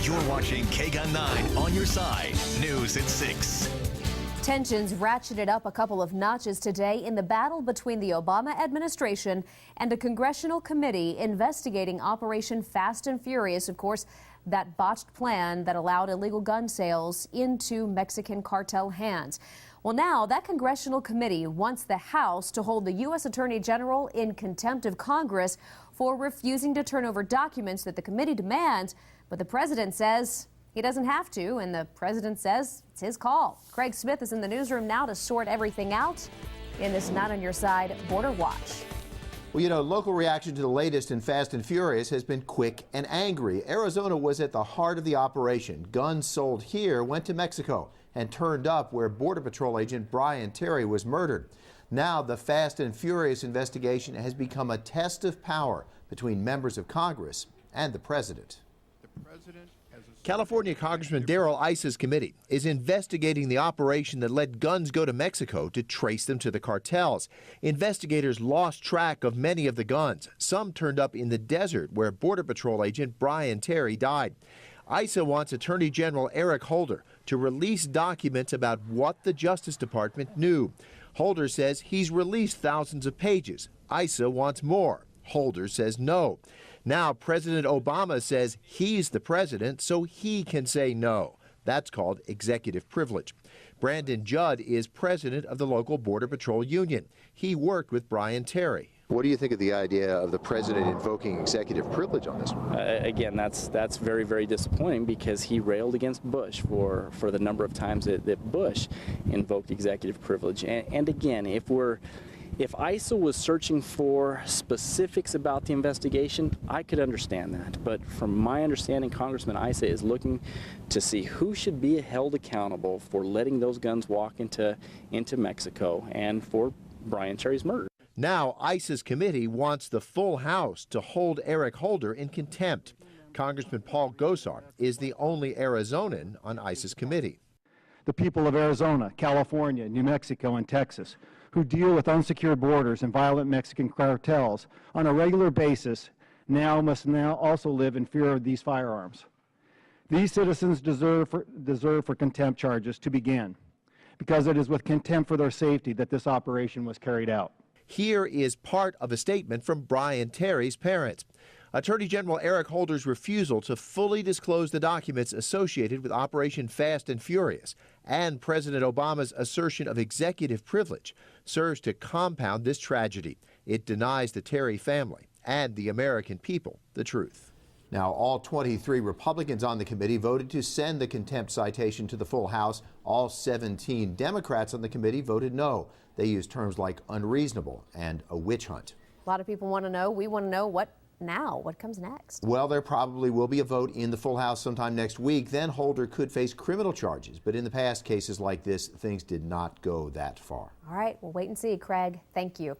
You're watching KGUN-9 on your side. News at 6. Tensions ratcheted up a couple of notches today in the battle between the Obama administration and a congressional committee investigating Operation Fast and Furious, of course, that botched plan that allowed illegal gun sales into Mexican cartel hands. Well, now that congressional committee wants the House to hold the U.S. Attorney General in contempt of Congress for refusing to turn over documents that the committee demands, but the president says he doesn't have to, and the president says it's his call. Craig Smith is in the newsroom now to sort everything out in this Not on Your Side Border Watch. Well, you know, local reaction to the latest in Fast and Furious has been quick and angry. Arizona was at the heart of the operation. Guns sold here went to Mexico and turned up where Border Patrol agent Brian Terry was murdered. Now the Fast and Furious investigation has become a test of power between members of Congress and the president. California Congressman Darrell Issa's committee is investigating the operation that let guns go to Mexico to trace them to the cartels. Investigators lost track of many of the guns. Some turned up in the desert where Border Patrol agent Brian Terry died. Issa wants Attorney General Eric Holder to release documents about what the Justice Department knew. Holder says he's released thousands of pages. Issa wants more. Holder says no. Now President Obama says he's the president, so he can say no. That's called executive privilege. Brandon Judd is president of the local Border Patrol Union. He worked with Brian Terry. What do you think of the idea of the president invoking executive privilege on this? Again, that's very, very disappointing because he railed against Bush for the number of times that Bush invoked executive privilege. And again, if Issa was searching for specifics about the investigation, I could understand that. But from my understanding, Congressman Issa is looking to see who should be held accountable for letting those guns walk into Mexico and for Brian Terry's murder. Now Issa's committee wants the full House to hold Eric Holder in contempt. Congressman Paul Gosar is the only Arizonan on Issa's committee. The people of Arizona, California, New Mexico, and Texas, who deal with unsecured borders and violent Mexican cartels on a regular basis, must also live in fear of these firearms. These citizens deserve for contempt charges to begin, because it is with contempt for their safety that this operation was carried out. Here is part of a statement from Brian Terry's parents. Attorney General Eric Holder's refusal to fully disclose the documents associated with Operation Fast and Furious and President Obama's assertion of executive privilege serves to compound this tragedy. It denies the Terry family and the American people the truth. Now, all 23 Republicans on the committee voted to send the contempt citation to the full House. All 17 Democrats on the committee voted no. They used terms like unreasonable and a witch hunt. A lot of people want to know. We want to know what comes next. Well, there probably will be a vote in the full House sometime next week. Then Holder could face criminal charges. But in the past, cases like this, things did not go that far. All right, we'll wait and see, Craig. Thank you.